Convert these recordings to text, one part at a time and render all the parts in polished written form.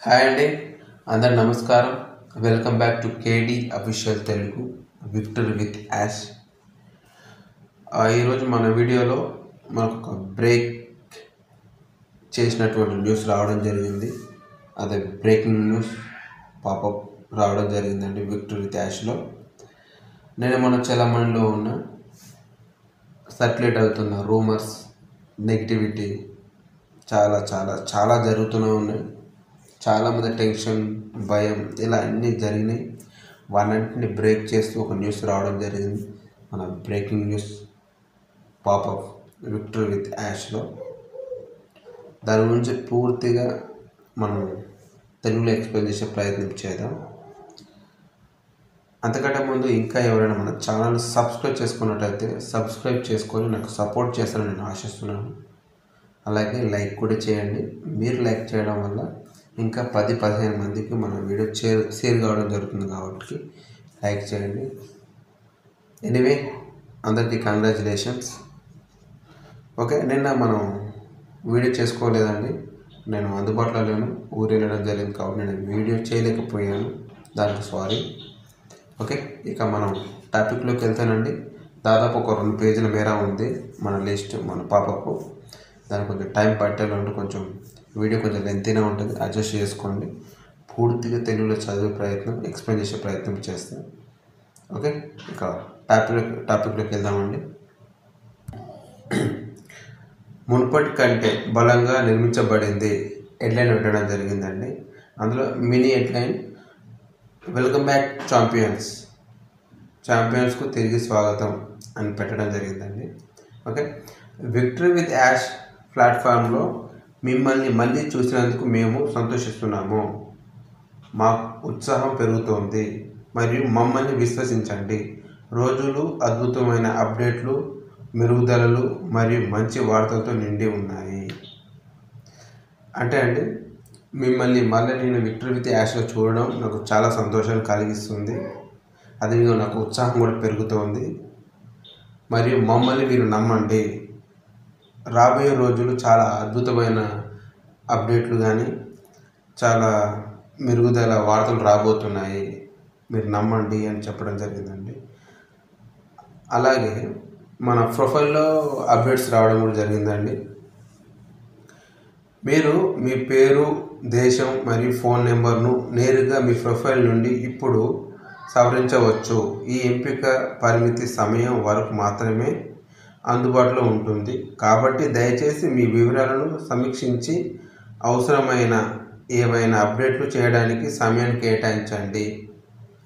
Hi అండి, అందరు నమస్కారం. Welcome back to KD official Telugu victory with Yash. ఈరోజు మన వీడియోలో మనకు ఒక బ్రేక్ చేసినటువంటి న్యూస్ రావడం జరిగింది. అదే బ్రేకింగ్ న్యూస్ పాపప్ రావడం జరిగిందండి విక్టరీ విత్ యాష్లో. నేను మన చలామణిలో ఉన్న సర్క్యులేట్ అవుతున్న రూమర్స్, నెగిటివిటీ చాలా చాలా చాలా జరుగుతూనే ఉన్నాయి. చాలామంది టెన్షన్, భయం ఇలా అన్నీ జరిగినాయి. వాటన్నింటిని బ్రేక్ చేస్తూ ఒక న్యూస్ రావడం జరిగింది. మన breaking news popup victory with యాష్లో. దాని గురించి పూర్తిగా మనం తెలుగులో ఎక్స్ప్లెయిన్ చేసే ప్రయత్నం చేద్దాం. అంతకంటే ముందు ఇంకా ఎవరైనా మన ఛానల్ సబ్స్క్రైబ్ చేసుకున్నట్టయితే సబ్స్క్రైబ్ చేసుకొని నాకు సపోర్ట్ చేస్తారని నేను ఆశిస్తున్నాను. అలాగే లైక్ కూడా చేయండి. మీరు లైక్ చేయడం వల్ల ఇంకా 10-15 మందికి మన వీడియో షేర్ కావడం జరుగుతుంది కాబట్టి లైక్ చేయండి. ఎనీవే, అందరికీ కంగ్రాచులేషన్స్. ఓకే, నిన్న మనం వీడియో చేసుకోలేదండి. నేను అందుబాటులో లేను, ఊరు వెళ్ళడం జరిగింది కాబట్టి నేను వీడియో చేయలేకపోయాను. దానికి సారీ. ఓకే, ఇక మనం టాపిక్లోకి వెళ్తానండి. దాదాపు ఒక 2 పేజీల మేర ఉంది మన లిస్ట్, మన పాపకు. దానికి కొంచెం టైం పట్టేలాంటి కొంచెం వీడియో కొంచెం లెంతీగా ఉంటుంది, అడ్జస్ట్ చేసుకోండి. పూర్తిగా తెలుగులో చదివే ప్రయత్నం, ఎక్స్ప్లెయిన్ చేసే ప్రయత్నం చేస్తాను. ఓకే, ఇక టాపిక్లోకి వెళ్దామండి. మునుపటి కంటే బలంగా నిర్మించబడింది హెడ్లైన్ పెట్టడం జరిగిందండి. అందులో మినీ హెడ్లైన్, వెల్కమ్ బ్యాక్ ఛాంపియన్స్కు తిరిగి స్వాగతం అని పెట్టడం జరిగిందండి. ఓకే, విక్టరీ విత్ యాష్ ప్లాట్ఫామ్లో మిమ్మల్ని మళ్ళీ చూసినందుకు మేము సంతోషిస్తున్నాము. మా ఉత్సాహం పెరుగుతోంది మరియు మమ్మల్ని విశ్వసించండి. రోజులు అద్భుతమైన అప్డేట్లు, మెరుగుదలలు మరియు మంచి వార్తలతో నిండి ఉన్నాయి. అంటే అండి, మిమ్మల్ని మళ్ళీ నేను విక్టరీ విత్ యాష్లో చూడడం నాకు చాలా సంతోషాన్ని కలిగిస్తుంది. అది నాకు ఉత్సాహం కూడా పెరుగుతోంది. మరియు మమ్మల్ని మీరు నమ్మండి. రాబోయే రోజులు చాలా అద్భుతమైన అప్డేట్లు కానీ చాలా మెరుగుదల వార్తలు రాబోతున్నాయి, మీరు నమ్మండి అని చెప్పడం జరిగిందండి. అలాగే మన ప్రొఫైల్లో అప్డేట్స్ రావడం కూడా జరిగిందండి. మీరు మీ పేరు, దేశం మరియు ఫోన్ నెంబర్ను నేరుగా మీ ప్రొఫైల్ నుండి ఇప్పుడు సవరించవచ్చు. ఈ ఎంపిక పరిమితి సమయం వరకు మాత్రమే అందుబాటులో ఉంటుంది కాబట్టి దయచేసి మీ వివరాలను సమీక్షించి అవసరమైన ఏవైనా అప్డేట్లు చేయడానికి సమయాన్ని కేటాయించండి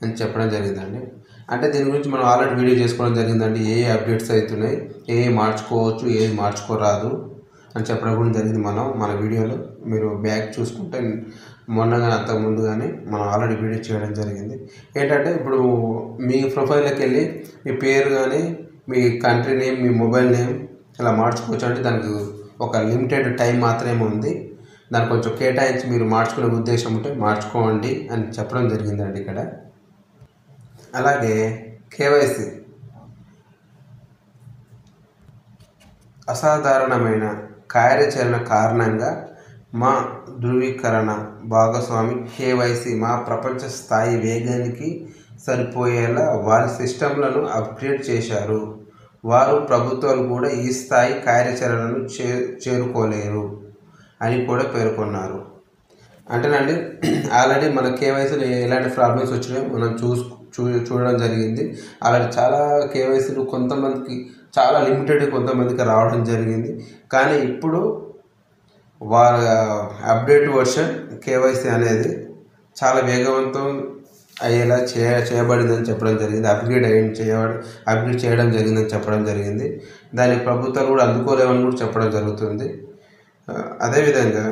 అని చెప్పడం జరిగిందండి. అంటే దీని గురించి మనం ఆల్రెడీ వీడియో చేసుకోవడం జరిగిందండి. ఏ అప్డేట్స్ అవుతున్నాయి, ఏ మార్చుకోవచ్చు, ఏ మార్చుకోరాదు అని చెప్పడం కూడా జరిగింది మన వీడియోలో. మీరు బ్యాక్ చూసుకుంటే మొన్నగా అంతకుముందు కానీ మనం ఆల్రెడీ వీడియో చేయడం జరిగింది. ఏంటంటే ఇప్పుడు మీ ప్రొఫైల్లోకి వెళ్ళి మీ పేరు కానీ, మీ కంట్రీ నేమ్, మీ మొబైల్ నేమ్ ఇలా మార్చుకోవచ్చు. అంటే దానికి ఒక లిమిటెడ్ టైం మాత్రమే ఉంది. దాన్ని కొంచెం కేటాయించి మీరు మార్చుకునే ఉద్దేశం ఉంటే మార్చుకోండి అని చెప్పడం జరిగిందండి ఇక్కడ. అలాగే కేవైసీ అసాధారణమైన కార్యాచరణ కారణంగా మా ధృవీకరణ భాగస్వామి కేవైసీ మా ప్రపంచ స్థాయి వేగానికి సరిపోయేలా వారి సిస్టంలను అప్గ్రేడ్ చేశారు. వారు ప్రభుత్వాలు కూడా ఈ స్థాయి కార్యాచరణను చేరుకోలేరు అని కూడా పేర్కొన్నారు. అంటేనండి, ఆల్రెడీ మన కేవైసీలో ఎలాంటి ప్రాబ్లమ్స్ వచ్చినాయో మనం చూడడం జరిగింది. ఆల్రెడీ చాలా కేవైసీలు కొంతమందికి చాలా లిమిటెడ్, కొంతమందికి రావడం జరిగింది. కానీ ఇప్పుడు వారి అప్డేట్ వర్షన్ కేవైసీ అనేది చాలా వేగవంతం అయ్యేలా చేయబడిందని చెప్పడం జరిగింది. అప్గ్రేడ్ చేయడం జరిగిందని చెప్పడం జరిగింది. దాని ప్రభుత్వాలు కూడా అందుకోలేవని కూడా చెప్పడం జరుగుతుంది. అదేవిధంగా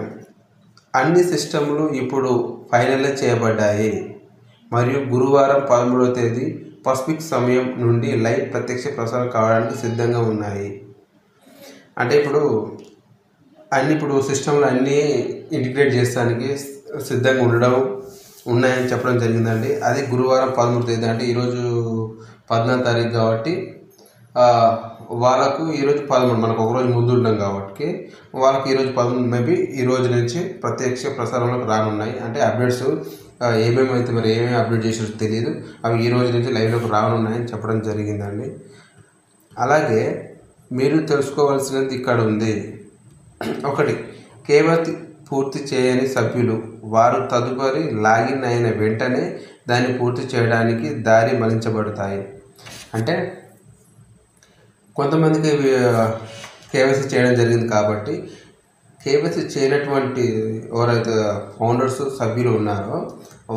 అన్ని సిస్టంలు ఇప్పుడు ఫైనలైజ్ చేయబడ్డాయి మరియు గురువారం 13వ తేదీ పసిఫిక్ సమయం నుండి లైవ్ ప్రత్యక్ష ప్రసారం కావడానికి సిద్ధంగా ఉన్నాయి. అంటే ఇప్పుడు సిస్టంలు అన్నీ ఇంటిగ్రేట్ చేస్తానికి సిద్ధంగా ఉన్నాయని చెప్పడం జరిగిందండి. అది గురువారం 13వ తేదీ, అంటే ఈరోజు 14వ తారీఖు కాబట్టి వాళ్ళకు ఈరోజు 13 మనకు ఒకరోజు ముందు ఉంటాం కాబట్టి వాళ్ళకి ఈరోజు 13 మేబీ ఈ రోజు నుంచి ప్రత్యక్ష ప్రసారంలోకి రానున్నాయి. అంటే అప్డేట్స్ ఏమేమైతే మరి ఏమేమి అప్డేట్ చేసారో తెలియదు, అవి ఈ రోజు నుంచి లైవ్లోకి రానున్నాయని చెప్పడం జరిగిందండి. అలాగే మీరు తెలుసుకోవాల్సినది ఇక్కడ ఉంది. ఒకటి, కేవైసీ పూర్తి చేయని సభ్యులు వారు తదుపరి లాగిన్ అయిన వెంటనే దాన్ని పూర్తి చేయడానికి దారి మళ్లించబడతాయి. అంటే కొంతమందికి కేవైసీ చేయడం జరిగింది కాబట్టి కేవైసీ చేయనటువంటి ఎవరైతే ఫౌండర్స్ సభ్యులు ఉన్నారో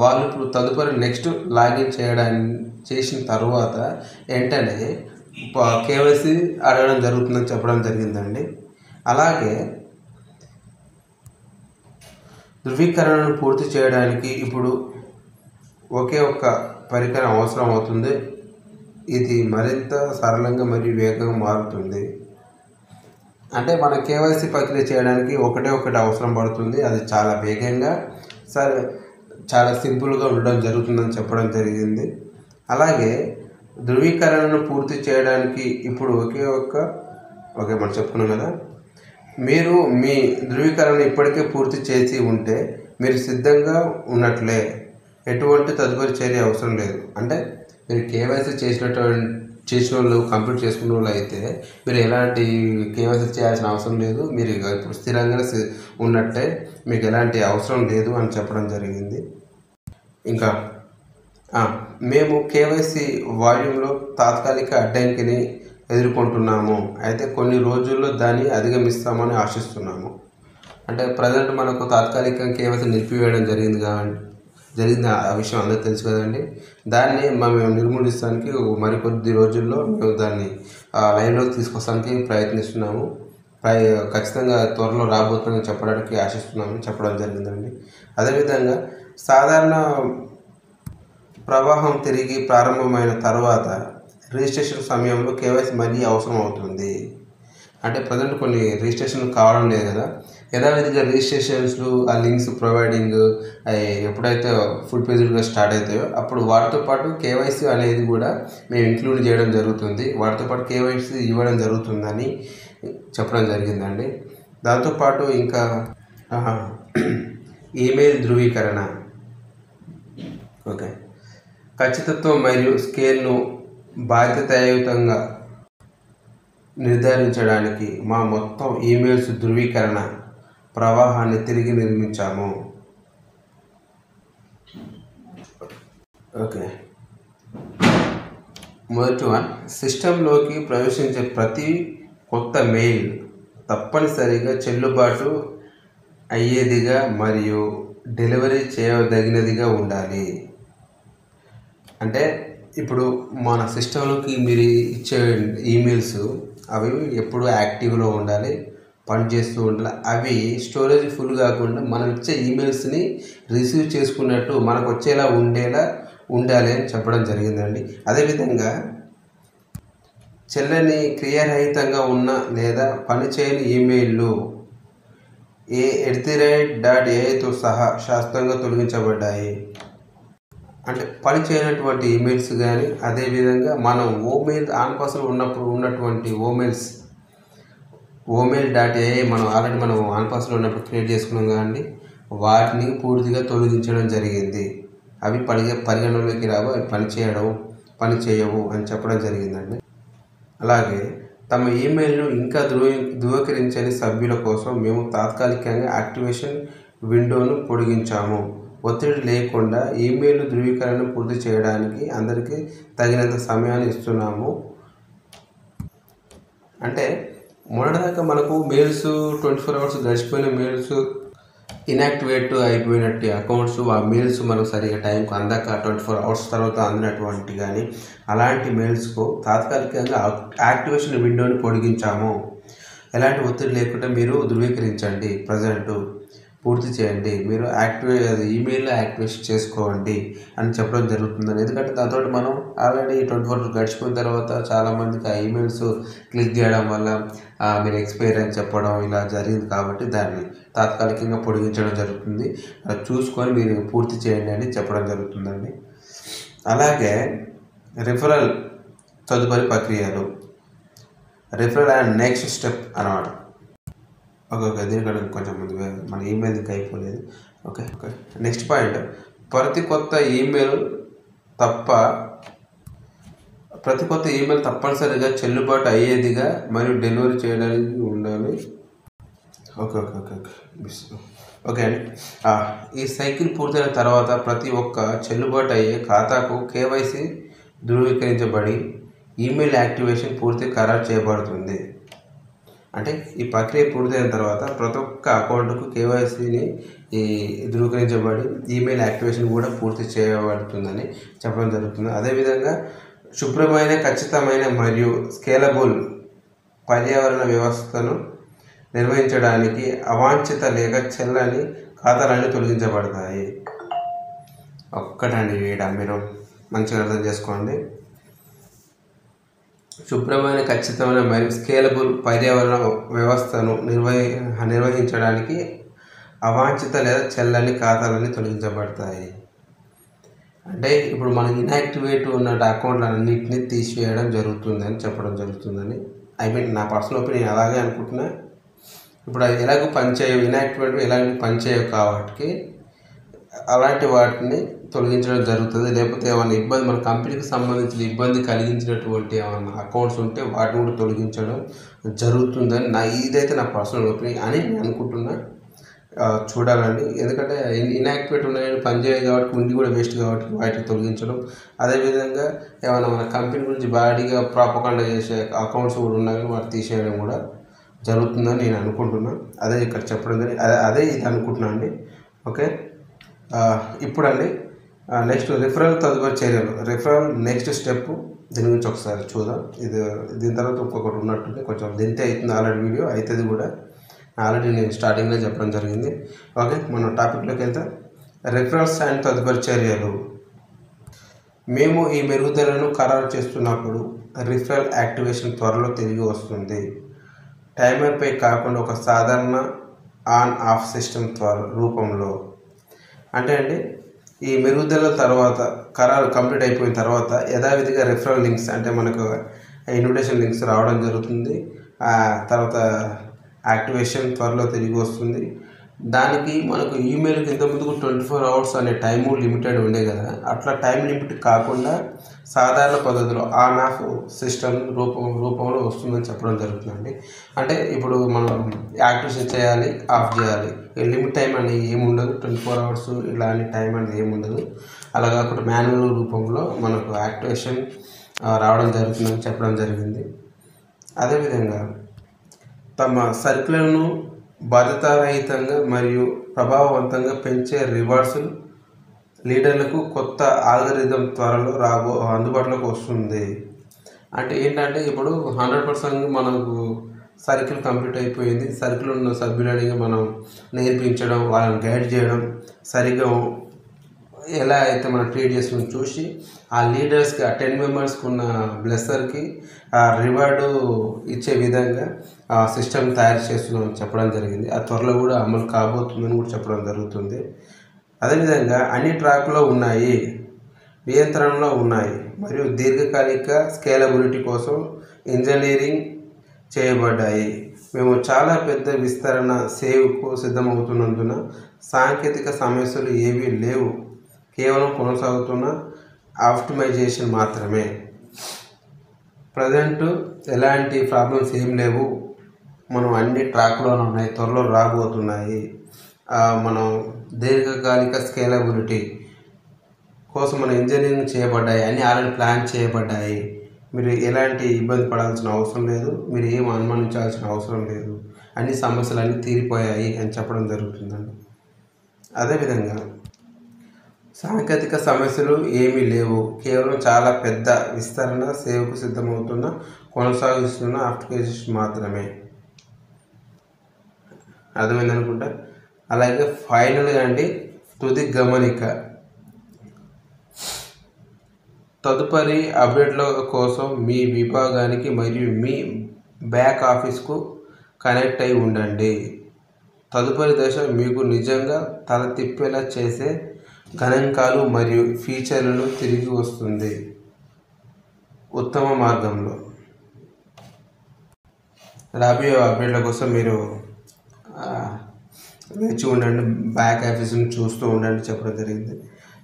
వాళ్ళు ఇప్పుడు తదుపరి నెక్స్ట్ లాగిన్ చేసిన తర్వాత వెంటనే కేవైసీ అడగడం జరుగుతుందని చెప్పడం జరిగిందండి. అలాగే ధృవీకరణను పూర్తి చేయడానికి ఇప్పుడు ఒకే ఒక్క పరికరం అవసరం అవుతుంది. ఇది మరింత సరళంగా మరియు వేగంగా మారుతుంది. అంటే మన కేవైసీ ప్రక్రియ చేయడానికి ఒకటి అవసరం పడుతుంది. అది చాలా వేగంగా చాలా సింపుల్గా ఉండడం జరుగుతుందని చెప్పడం జరిగింది. అలాగే ధృవీకరణను పూర్తి చేయడానికి ఇప్పుడు ఒకే మనం చెప్పుకున్నాం కదా, మీరు మీ ధృవీకరణ ఇప్పటికే పూర్తి చేసి ఉంటే మీరు సిద్ధంగా ఉన్నట్లే, ఎటువంటి తదుపరి చర్య అవసరం లేదు. అంటే మీరు కేవైసీ చేసిన వాళ్ళు కంప్లీట్ చేసుకున్న వాళ్ళు అయితే మీరు ఎలాంటి కేవైసీ చేయాల్సిన అవసరం లేదు, మీరు ఇప్పుడు స్థిరంగా ఉన్నట్టే, మీకు ఎలాంటి అవసరం లేదు అని చెప్పడం జరిగింది. ఇంకా మేము కేవైసీ వాల్యూమ్లో తాత్కాలిక అడ్డంకిని ఎదుర్కొంటున్నాము, అయితే కొన్ని రోజుల్లో దాన్ని అధిగమిస్తామని ఆశిస్తున్నాము. అంటే ప్రజెంట్ మనకు తాత్కాలికంగా కేవైసీ నిలిపివేయడం జరిగింది ఆ విషయం అందరికీ తెలుసు కదండి. దాన్ని మేము నిర్మూలించడానికి మరికొద్ది రోజుల్లో మేము దాన్ని లైన్లోకి తీసుకొస్తానికి ప్రయత్నిస్తున్నాము. ఖచ్చితంగా త్వరలో రాబోతుందని చెప్పడం జరిగిందండి. అదేవిధంగా సాధారణ ప్రవాహం తిరిగి ప్రారంభమైన తర్వాత రిజిస్ట్రేషన్ సమయంలో కేవైసీ మళ్ళీ అవసరం అవుతుంది. అంటే ప్రజెంట్ కొన్ని రిజిస్ట్రేషన్ కావడం లేదు కదా, యథావిధిగా రిజిస్ట్రేషన్స్లు ఆ లింక్స్ ప్రొవైడింగ్ ఎప్పుడైతే ఫుల్ పేజ్డ్గా స్టార్ట్ అవుతాయో అప్పుడు వాటితో పాటు కేవైసీ అనేది కూడా మేము ఇంక్లూడ్ చేయడం జరుగుతుంది, వాటితో పాటు కేవైసీ ఇవ్వడం జరుగుతుందని చెప్పడం జరిగిందండి. దాంతోపాటు ఇంకా ఈమెయిల్ ధృవీకరణ, ఓకే, ఖచ్చితత్వం మరియు స్కేల్ను బాధ్యతాయుతంగా నిర్ధారించడానికి మా మొత్తం ఈమెయిల్స్ ధృవీకరణ ప్రవాహాన్ని తిరిగి నిర్మించాము. ఓకే, మొదటి వన్, సిస్టంలోకి ప్రవేశించే ప్రతి కొత్త మెయిల్ తప్పనిసరిగా చెల్లుబాటు అయ్యేదిగా మరియు డెలివరీ చేయదగినదిగా ఉండాలి. అంటే ఇప్పుడు మన సిస్టంలోకి మీరు ఇచ్చే ఈమెయిల్స్ అవి ఎప్పుడు యాక్టివ్లో ఉండాలి, పనిచేస్తూ ఉండాలి. అవి స్టోరేజ్ ఫుల్ కాకుండా మనం ఇచ్చే ఈమెయిల్స్ని రిసీవ్ చేసుకున్నట్టు మనకు వచ్చేలా ఉండాలి అని చెప్పడం జరిగిందండి. అదేవిధంగా చెల్లని క్రియారహితంగా ఉన్న లేదా పనిచేయని ఈమెయిల్లు @ai.తో సహా శాశ్వతంగా తొలగించబడ్డాయి. అంటే పని చేయనటువంటి ఈమెయిల్స్ కానీ, అదేవిధంగా మనం ఓమెయిల్ ఆన్పాస్లో ఉన్నటువంటి ఓమెయిల్.ai మనం ఆన్పాస్లో ఉన్నప్పుడు క్రియేట్ చేసుకున్నాం కదండి, వాటిని పూర్తిగా తొలగించడం జరిగింది. అవి పరిగణలోకి రావు, అవి పని చేయవు అని చెప్పడం జరిగిందండి. అలాగే తమ ఈమెయిల్ను ఇంకా ధృవీకరించని సభ్యుల కోసం మేము తాత్కాలికంగా యాక్టివేషన్ విండోను పొడిగించాము. ఒత్తిడి లేకుండా ఈమెయిల్ ధృవీకరణను పూర్తి చేయడానికి అందరికీ తగినంత సమయాన్ని ఇస్తున్నాము. అంటే మొన్నటిదాకా మనకు మెయిల్స్ 24 hours గడిచిపోయిన మెయిల్స్ ఇన్యాక్టివేట్ అయిపోయినట్టు అకౌంట్స్, ఆ మెయిల్స్ మనకు సరిగా టైంకు అందాక 24 hours తర్వాత అందినటువంటి కానీ అలాంటి మెయిల్స్కు తాత్కాలికంగా యాక్టివేషన్ విండోని పొడిగించాము. ఎలాంటి ఒత్తిడి లేకుండా మీరు ధృవీకరించండి, ప్రజెంట్ పూర్తి చేయండి, మీరు ఈమెయిల్ యాక్టివేషన్ చేసుకోండి అని చెప్పడం జరుగుతుందని. ఎందుకంటే దాంతో మనం ఆల్రెడీ 24 hours గడిచిపోయిన తర్వాత చాలామందికి ఆ ఈమెయిల్స్ క్లిక్ చేయడం వల్ల మీరు ఎక్స్పైర్ అని చెప్పడం ఇలా జరిగింది కాబట్టి దాన్ని తాత్కాలికంగా పొడిగించడం జరుగుతుంది. అది చూసుకొని మీరు పూర్తి చేయండి అని చెప్పడం జరుగుతుందండి. అలాగే రిఫరల్ తదుపరి ప్రక్రియలు, రిఫరల్ అండ్ నెక్స్ట్ స్టెప్ అనమాట. ఓకే దీనికంటే కొంచెం ముందు మన ఈమెయిల్ ఇంకా అయిపోలేదు. ఓకే నెక్స్ట్ పాయింట్, ప్రతి కొత్త ఈమెయిల్ తప్పనిసరిగా చెల్లుబాటు అయ్యేదిగా మరియు డెలివరీ చేయడానికి ఉండాలి. ఓకే అండి. ఈ సైకిల్ పూర్తయిన తర్వాత ప్రతి ఒక్క చెల్లుబాటు అయ్యే ఖాతాకు కేవైసీ ధృవీకరించబడి ఈమెయిల్ యాక్టివేషన్ పూర్తి ఖరారు చేయబడుతుంది. అంటే ఈ ప్రక్రియ పూర్తయిన తర్వాత ప్రతి ఒక్క అకౌంట్కు కేవైసీని ధృవీకరించబడి ఈమెయిల్ యాక్టివేషన్ కూడా పూర్తి చేయబడుతుందని చెప్పడం జరుగుతుంది. అదేవిధంగా శుభ్రమైన, ఖచ్చితమైన మరియు స్కేలబుల్ పర్యావరణ వ్యవస్థను నిర్వహించడానికి అవాంఛిత లేక చెల్లని ఖాతాలన్నీ తొలగించబడతాయి. ఒక్కటండి వీడ మీరు మంచిగా అర్థం చేసుకోండి. శుభ్రమైన, ఖచ్చితమైన మరియు స్కేలబుల్ పర్యావరణ వ్యవస్థను నిర్వహించడానికి అవాంఛిత లేదా చెల్లని ఖాతాలన్నీ తొలగించబడతాయి. అంటే ఇప్పుడు మనకి ఇన్యాక్టివేట్ ఉన్న అకౌంట్లన్నింటినీ తీసివేయడం జరుగుతుందని చెప్పడం జరుగుతుందని. నా పర్సనల్ ఒపీనియన్ అలాగే అనుకుంటున్నా. ఇప్పుడు అది ఎలాగో పనిచేయవు, ఇన్యాక్టివేట్ ఎలాంటి పనిచేయవు కాబట్టి అలాంటి వాటిని తొలగించడం జరుగుతుంది. లేకపోతే ఏమైనా ఇబ్బంది, మన కంపెనీకి సంబంధించిన ఇబ్బంది కలిగించినటువంటి ఏమైనా అకౌంట్స్ ఉంటే వాటిని కూడా తొలగించడం జరుగుతుందని ఇదైతే నా పర్సనల్ ఒపీనియన్ అని నేను అనుకుంటున్నా. చూడాలండి, ఎందుకంటే ఇన్యాక్టివేట్ ఉన్నాయని పనిచేయాలి కాబట్టి ఉండి కూడా వేస్ట్ కాబట్టి వాటిని తొలగించడం. అదేవిధంగా ఏమైనా మన కంపెనీ గురించి బాడీగా ప్రాపకాండా చేసే అకౌంట్స్ కూడా ఉన్నాయి, వాటి తీసేయడం కూడా జరుగుతుందని నేను అనుకుంటున్నాను. అదే ఇక్కడ చెప్పడం జరిగింది, అదే ఇది అనుకుంటున్నాను అండి. ఓకే ఇప్పుడండి నెక్స్ట్ రిఫరల్ తదుపరి చర్యలు, రిఫరల్ నెక్స్ట్ స్టెప్, దీని గురించి ఒకసారి చూద్దాం. దీని తర్వాత ఇంకొకటి ఉన్నట్టుంది, కొంచెం లెంత్ అవుతుంది ఆల్రెడీ వీడియో అవుతుంది కూడా, ఆల్రెడీ నేను స్టార్టింగ్లో చెప్పడం జరిగింది. ఓకే మనం టాపిక్లోకి వెళ్తే రిఫరల్స్ అండ్ తదుపరి చర్యలు. మేము ఈ మెరుగుదలను ఖరారు చేస్తున్నప్పుడు రిఫరల్ యాక్టివేషన్ త్వరలో తిరిగి వస్తుంది. టైమర్పై కాకుండా ఒక సాధారణ ఆన్ ఆఫ్ సిస్టమ్ రూపంలో. అంటే అండి ఈ మెరుగుదల తర్వాత ఖరారు కంప్లీట్ అయిపోయిన తర్వాత యథావిధిగా రిఫరల్ లింక్స్ అంటే మనకు ఇన్విటేషన్ లింక్స్ రావడం జరుగుతుంది. తర్వాత యాక్టివేషన్ త్వరలో తిరిగి వస్తుంది. దానికి మనకు ఈమెయిల్కి ఇంతకుముందుకు 24 hours అనే టైము లిమిటెడ్ ఉండే కదా, అట్లా టైం లిమిట్ కాకుండా సాధారణ పద్ధతిలో ఆన్ ఆఫ్ సిస్టమ్ రూపంలో వస్తుందని చెప్పడం జరుగుతుందండి. అంటే ఇప్పుడు మనం యాక్టివేషన్ చేయాలి, ఆఫ్ చేయాలి, లిమిట్ టైం అనేది ఏముండదు, 24 hours ఇలా అని టైం అనేది ఏముండదు. అలా కాకుండా మాన్యువల్ రూపంలో మనకు యాక్టివేషన్ రావడం జరుగుతుందని చెప్పడం జరిగింది. అదేవిధంగా తమ సర్కిల్ను బాధ్యతారహితంగా మరియు ప్రభావవంతంగా పెంచే రివార్డ్స్ లీడర్లకు కొత్త ఆల్గరిథం త్వరలో అందుబాటులోకి వస్తుంది. అంటే ఏంటంటే ఇప్పుడు 100% మనకు సర్కిల్ కంప్లీట్ అయిపోయింది. సర్కిల్ ఉన్న సభ్యులని మనం నేర్పించడం, వాళ్ళని గైడ్ చేయడం, సరిగ్గా ఎలా అయితే మనం ట్రీట్ చేస్తుందో చూసి ఆ లీడర్స్కి, ఆ 10 members ఉన్న బ్లెస్సర్కి రివార్డు ఇచ్చే విధంగా ఆ సిస్టమ్ తయారు చేస్తున్నామని చెప్పడం జరిగింది. ఆ త్వరలో కూడా అమలు కాబోతుందని కూడా చెప్పడం జరుగుతుంది. అదేవిధంగా అన్ని ట్రాక్లో ఉన్నాయి, నియంత్రణలో ఉన్నాయి మరియు దీర్ఘకాలిక స్కేలబిలిటీ కోసం ఇంజనీరింగ్ చేయబడ్డాయి. మేము చాలా పెద్ద విస్తరణ సేవ్కు సిద్ధమవుతున్నందున సాంకేతిక సమస్యలు ఏవీ లేవు, కేవలం కొనసాగుతున్న ఆప్టిమైజేషన్ మాత్రమే. ప్రజెంట్ ఎలాంటి ప్రాబ్లమ్స్ ఏం లేవు, మనం అన్ని ట్రాక్లోనే ఉన్నాయి, త్వరలో రాబోతున్నాయి. మనం దీర్ఘకాలిక స్కేలబిలిటీ కోసం మన ఇంజనీరింగ్ చేయబడ్డాయి, అన్నీ ఆల్రెడీ ప్లాన్ చేయబడ్డాయి. మీరు ఎలాంటి ఇబ్బంది పడాల్సిన అవసరం లేదు, మీరు ఏం అనుమానించాల్సిన అవసరం లేదు, అన్ని సమస్యలు తీరిపోయాయి అని చెప్పడం జరుగుతుందండి. అదేవిధంగా సాంకేతిక సమస్యలు ఏమీ లేవు, కేవలం చాలా పెద్ద విస్తరణ సేవకు సిద్ధమవుతున్న కొనసాగిస్తున్న అప్లికేషన్ మాత్రమే. అర్థమైంది అనుకుంటా. అలాగే ఫైనల్గా అండి తుది గమనిక, తదుపరి అప్డేట్ల కోసం మీ విభాగానికి మరియు మీ బ్యాక్ ఆఫీస్కు కనెక్ట్ అయి ఉండండి. తదుపరి దశ మీకు నిజంగా తల తిప్పేలా చేసే గణాంకాలు మరియు ఫీచర్లను తిరిగి వస్తుంది ఉత్తమ మార్గంలో. రాబోయే అప్డేట్ల కోసం మీరు వేచి ఉండండి, బ్యాక్ ఆఫీస్ని చూస్తూ ఉండండి చెప్పడం జరిగింది.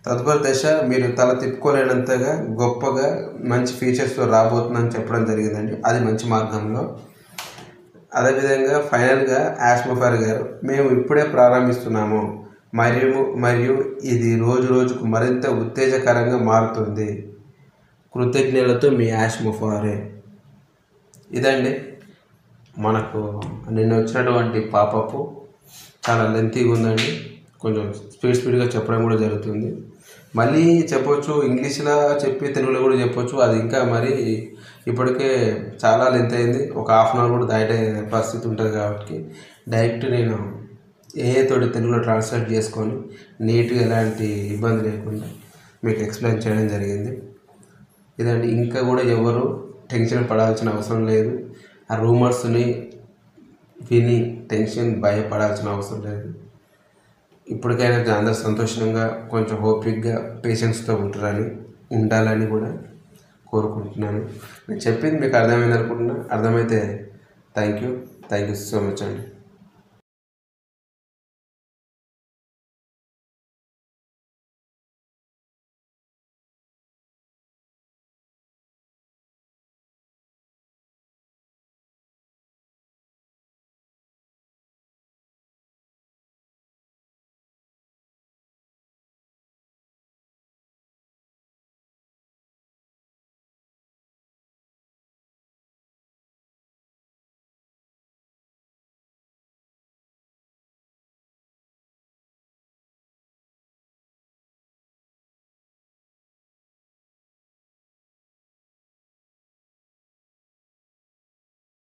తదుపరి దశ మీరు తల తిప్పుకోలేనంతగా గొప్పగా మంచి ఫీచర్స్తో రాబోతుందని చెప్పడం జరిగిందండి. అది మంచి మార్గంలో. అదేవిధంగా ఫైనల్గా యాష్మోఫర్ గారు, మేము ఇప్పుడే ప్రారంభిస్తున్నాము మరియు ఇది రోజు రోజుకు మరింత ఉత్తేజకరంగా మారుతుంది. కృతజ్ఞతలతో మీ యాష్మోఫారే. ఇదండి మనకు నిన్న వచ్చినటువంటి పాపప్. చాలా లెంతీగా ఉందండి, కొంచెం స్పీడ్గా చెప్పడం కూడా జరుగుతుంది. మళ్ళీ చెప్పొచ్చు, ఇంగ్లీష్లో చెప్పి తెలుగులో కూడా చెప్పొచ్చు. అది ఇంకా మరి ఇప్పటికే చాలా లెంత్ అయింది, ఒక హాఫ్ అన్ అవర్ కూడా దాటే పరిస్థితి ఉంటుంది. కాబట్టి డైరెక్ట్ నేను తోటి తెలుగులో ట్రాన్స్లేట్ చేసుకొని నీట్గా ఎలాంటి ఇబ్బంది లేకుండా మీకు ఎక్స్ప్లెయిన్ చేయడం జరిగింది. ఇదండి, ఇంకా కూడా ఎవరు టెన్షన్ పడాల్సిన అవసరం లేదు. ఆ రూమర్స్ని విని భయపడాల్సిన అవసరం లేదు. ఇప్పటికైనా అందరూ సంతోషంగా, కొంచెం ఓపిక్గా, పేషెన్స్తో ఉండాలని కూడా కోరుకుంటున్నాను. నేను చెప్పింది మీకు అర్థమైంది అనుకుంటున్నా. అర్థమైతే థ్యాంక్ యూ సో మచ్ అండి.